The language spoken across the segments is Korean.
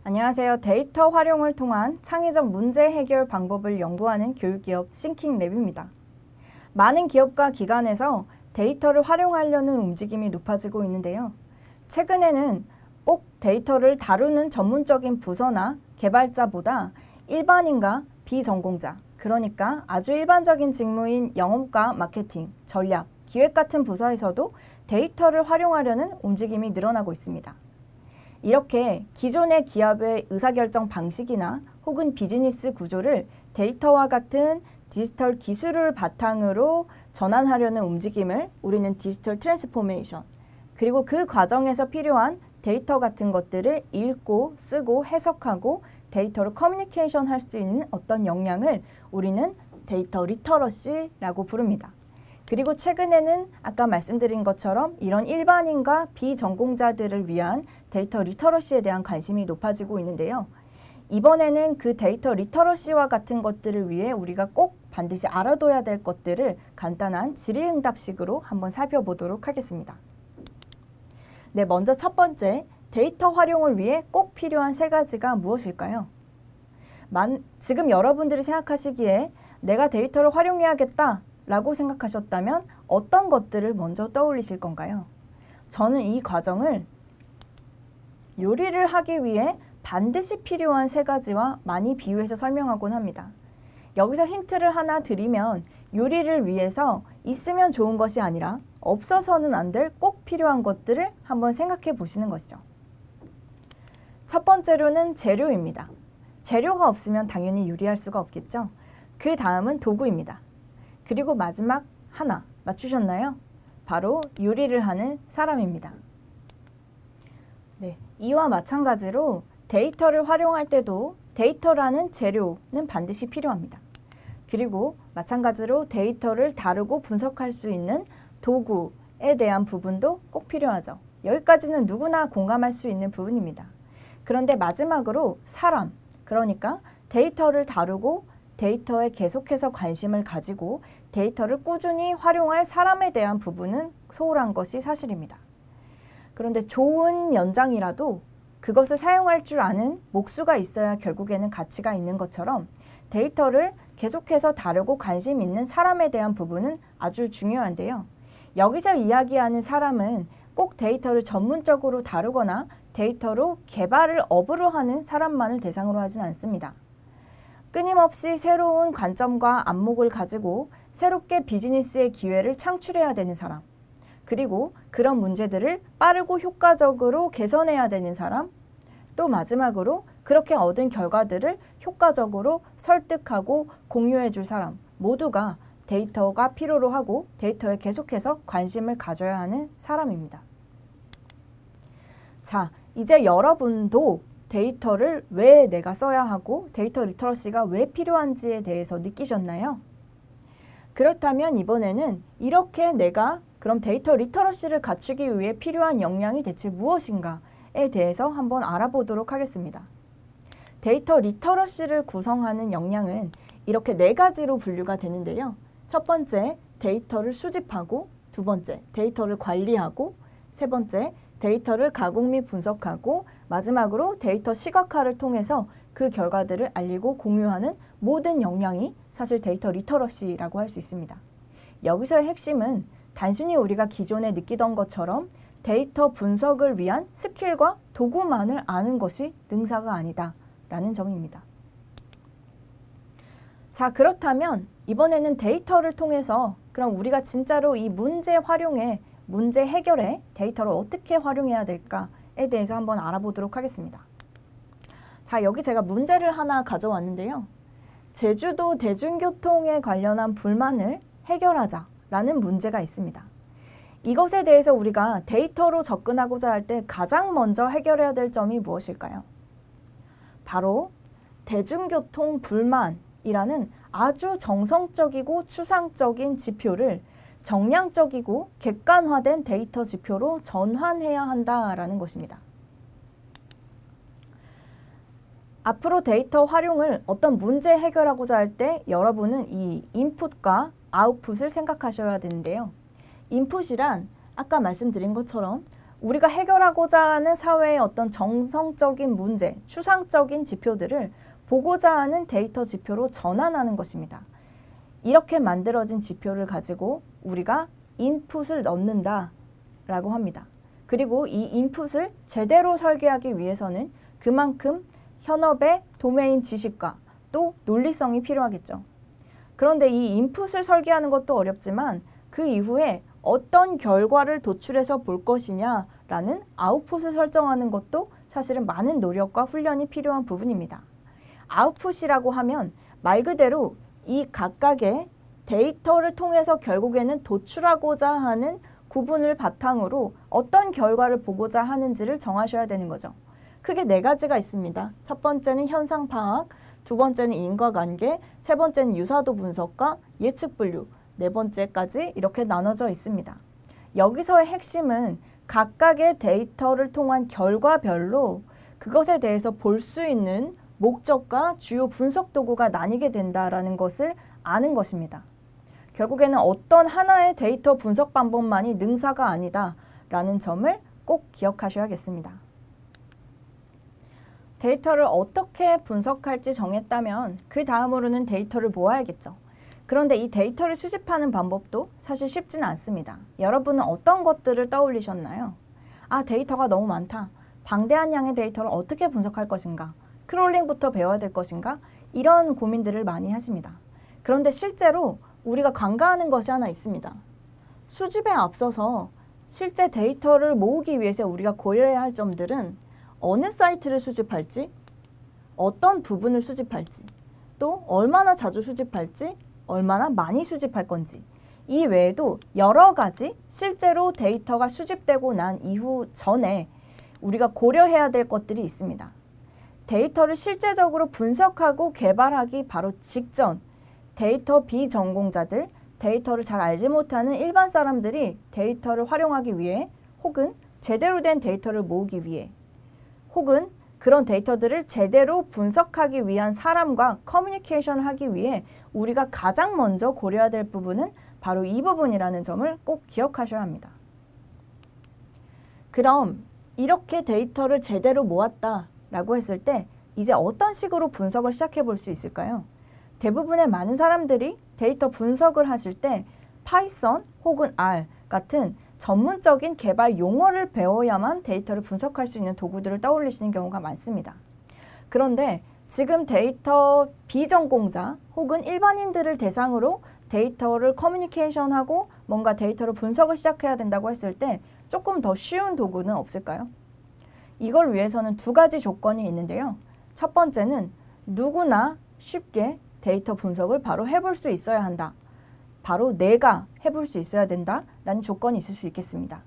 안녕하세요. 데이터 활용을 통한 창의적 문제 해결 방법을 연구하는 교육기업 싱킹랩입니다. 많은 기업과 기관에서 데이터를 활용하려는 움직임이 높아지고 있는데요. 최근에는 꼭 데이터를 다루는 전문적인 부서나 개발자보다 일반인과 비전공자, 그러니까 아주 일반적인 직무인 영업과 마케팅, 전략, 기획 같은 부서에서도 데이터를 활용하려는 움직임이 늘어나고 있습니다. 이렇게 기존의 기업의 의사결정 방식이나 혹은 비즈니스 구조를 데이터와 같은 디지털 기술을 바탕으로 전환하려는 움직임을 우리는 디지털 트랜스포메이션, 그리고 그 과정에서 필요한 데이터 같은 것들을 읽고 쓰고 해석하고 데이터로 커뮤니케이션 할 수 있는 어떤 역량을 우리는 데이터 리터러시라고 부릅니다. 그리고 최근에는 아까 말씀드린 것처럼 이런 일반인과 비전공자들을 위한 데이터 리터러시에 대한 관심이 높아지고 있는데요. 이번에는 그 데이터 리터러시와 같은 것들을 위해 우리가 꼭 반드시 알아둬야 될 것들을 간단한 질의응답식으로 한번 살펴보도록 하겠습니다. 네, 먼저 첫 번째, 데이터 활용을 위해 꼭 필요한 세 가지가 무엇일까요? 지금 여러분들이 생각하시기에 내가 데이터를 활용해야겠다 라고 생각하셨다면 어떤 것들을 먼저 떠올리실 건가요? 저는 이 과정을 요리를 하기 위해 반드시 필요한 세 가지와 많이 비유해서 설명하곤 합니다. 여기서 힌트를 하나 드리면 요리를 위해서 있으면 좋은 것이 아니라 없어서는 안 될 꼭 필요한 것들을 한번 생각해 보시는 것이죠. 첫 번째로는 재료입니다. 재료가 없으면 당연히 요리할 수가 없겠죠. 그 다음은 도구입니다. 그리고 마지막 하나, 맞추셨나요? 바로 요리를 하는 사람입니다. 네, 이와 마찬가지로 데이터를 활용할 때도 데이터라는 재료는 반드시 필요합니다. 그리고 마찬가지로 데이터를 다루고 분석할 수 있는 도구에 대한 부분도 꼭 필요하죠. 여기까지는 누구나 공감할 수 있는 부분입니다. 그런데 마지막으로 사람, 그러니까 데이터를 다루고 데이터에 계속해서 관심을 가지고 데이터를 꾸준히 활용할 사람에 대한 부분은 소홀한 것이 사실입니다. 그런데 좋은 연장이라도 그것을 사용할 줄 아는 목수가 있어야 결국에는 가치가 있는 것처럼 데이터를 계속해서 다루고 관심 있는 사람에 대한 부분은 아주 중요한데요. 여기서 이야기하는 사람은 꼭 데이터를 전문적으로 다루거나 데이터로 개발을 업으로 하는 사람만을 대상으로 하진 않습니다. 끊임없이 새로운 관점과 안목을 가지고 새롭게 비즈니스의 기회를 창출해야 되는 사람, 그리고 그런 문제들을 빠르고 효과적으로 개선해야 되는 사람, 또 마지막으로 그렇게 얻은 결과들을 효과적으로 설득하고 공유해 줄 사람, 모두가 데이터가 필요로 하고 데이터에 계속해서 관심을 가져야 하는 사람입니다. 자, 이제 여러분도 데이터를 왜 내가 써야 하고 데이터 리터러시가 왜 필요한지에 대해서 느끼셨나요? 그렇다면 이번에는 이렇게 내가 그럼 데이터 리터러시를 갖추기 위해 필요한 역량이 대체 무엇인가에 대해서 한번 알아보도록 하겠습니다. 데이터 리터러시를 구성하는 역량은 이렇게 네 가지로 분류가 되는데요. 첫 번째, 데이터를 수집하고, 두 번째, 데이터를 관리하고, 세 번째, 데이터를 가공 및 분석하고, 마지막으로 데이터 시각화를 통해서 그 결과들을 알리고 공유하는 모든 역량이 사실 데이터 리터러시라고 할 수 있습니다. 여기서의 핵심은 단순히 우리가 기존에 느끼던 것처럼 데이터 분석을 위한 스킬과 도구만을 아는 것이 능사가 아니다 라는 점입니다. 자, 그렇다면 이번에는 데이터를 통해서 그럼 우리가 진짜로 이 문제 활용에 문제 해결에 데이터를 어떻게 활용해야 될까에 대해서 한번 알아보도록 하겠습니다. 자, 여기 제가 문제를 하나 가져왔는데요. 제주도 대중교통에 관련한 불만을 해결하자라는 문제가 있습니다. 이것에 대해서 우리가 데이터로 접근하고자 할 때 가장 먼저 해결해야 될 점이 무엇일까요? 바로 대중교통 불만이라는 아주 정성적이고 추상적인 지표를 정량적이고 객관화된 데이터 지표로 전환해야 한다라는 것입니다. 앞으로 데이터 활용을 어떤 문제 해결하고자 할 때 여러분은 이 인풋과 아웃풋을 생각하셔야 되는데요. 인풋이란 아까 말씀드린 것처럼 우리가 해결하고자 하는 사회의 어떤 정성적인 문제, 추상적인 지표들을 보고자 하는 데이터 지표로 전환하는 것입니다. 이렇게 만들어진 지표를 가지고 우리가 인풋을 넣는다라고 합니다. 그리고 이 인풋을 제대로 설계하기 위해서는 그만큼 현업의 도메인 지식과 또 논리성이 필요하겠죠. 그런데 이 인풋을 설계하는 것도 어렵지만 그 이후에 어떤 결과를 도출해서 볼 것이냐라는 아웃풋을 설정하는 것도 사실은 많은 노력과 훈련이 필요한 부분입니다. 아웃풋이라고 하면 말 그대로 이 각각의 데이터를 통해서 결국에는 도출하고자 하는 구분을 바탕으로 어떤 결과를 보고자 하는지를 정하셔야 되는 거죠. 크게 4가지가 있습니다. 첫 번째는 현상 파악, 두 번째는 인과관계, 세 번째는 유사도 분석과 예측 분류, 네 번째까지 이렇게 나눠져 있습니다. 여기서의 핵심은 각각의 데이터를 통한 결과별로 그것에 대해서 볼 수 있는 목적과 주요 분석 도구가 나뉘게 된다라는 것을 아는 것입니다. 결국에는 어떤 하나의 데이터 분석 방법만이 능사가 아니다라는 점을 꼭 기억하셔야겠습니다. 데이터를 어떻게 분석할지 정했다면 그 다음으로는 데이터를 모아야겠죠. 그런데 이 데이터를 수집하는 방법도 사실 쉽지는 않습니다. 여러분은 어떤 것들을 떠올리셨나요? 아, 데이터가 너무 많다. 방대한 양의 데이터를 어떻게 분석할 것인가? 크롤링부터 배워야 될 것인가? 이런 고민들을 많이 하십니다. 그런데 실제로 우리가 간과하는 것이 하나 있습니다. 수집에 앞서서 실제 데이터를 모으기 위해서 우리가 고려해야 할 점들은 어느 사이트를 수집할지, 어떤 부분을 수집할지, 또 얼마나 자주 수집할지, 얼마나 많이 수집할 건지, 이 외에도 여러 가지 실제로 데이터가 수집되고 난 이후 전에 우리가 고려해야 될 것들이 있습니다. 데이터를 실제적으로 분석하고 개발하기 바로 직전 데이터 비전공자들, 데이터를 잘 알지 못하는 일반 사람들이 데이터를 활용하기 위해 혹은 제대로 된 데이터를 모으기 위해 혹은 그런 데이터들을 제대로 분석하기 위한 사람과 커뮤니케이션을 하기 위해 우리가 가장 먼저 고려해야 될 부분은 바로 이 부분이라는 점을 꼭 기억하셔야 합니다. 그럼 이렇게 데이터를 제대로 모았다라고 했을 때 이제 어떤 식으로 분석을 시작해 볼 수 있을까요? 대부분의 많은 사람들이 데이터 분석을 하실 때 파이썬 혹은 R 같은 전문적인 개발 용어를 배워야만 데이터를 분석할 수 있는 도구들을 떠올리시는 경우가 많습니다. 그런데 지금 데이터 비전공자 혹은 일반인들을 대상으로 데이터를 커뮤니케이션하고 뭔가 데이터를 분석을 시작해야 된다고 했을 때 조금 더 쉬운 도구는 없을까요? 이걸 위해서는 2가지 조건이 있는데요. 첫 번째는 누구나 쉽게 데이터 분석을 바로 해볼 수 있어야 한다. 바로 내가 해볼 수 있어야 된다라는 조건이 있을 수 있겠습니다.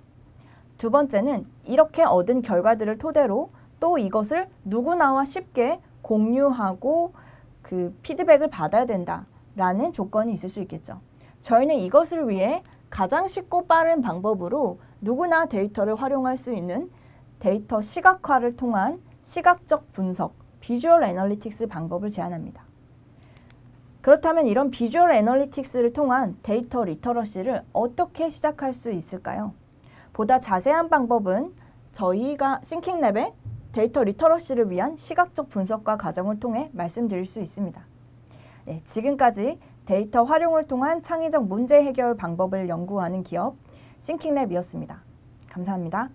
두 번째는 이렇게 얻은 결과들을 토대로 또 이것을 누구나와 쉽게 공유하고 그 피드백을 받아야 된다라는 조건이 있을 수 있겠죠. 저희는 이것을 위해 가장 쉽고 빠른 방법으로 누구나 데이터를 활용할 수 있는 데이터 시각화를 통한 시각적 분석, 비주얼 애널리틱스 방법을 제안합니다. 그렇다면 이런 비주얼 애널리틱스를 통한 데이터 리터러시를 어떻게 시작할 수 있을까요? 보다 자세한 방법은 저희가 싱킹랩의 데이터 리터러시를 위한 시각적 분석과 과정을 통해 말씀드릴 수 있습니다. 네, 지금까지 데이터 활용을 통한 창의적 문제 해결 방법을 연구하는 기업 싱킹랩이었습니다. 감사합니다.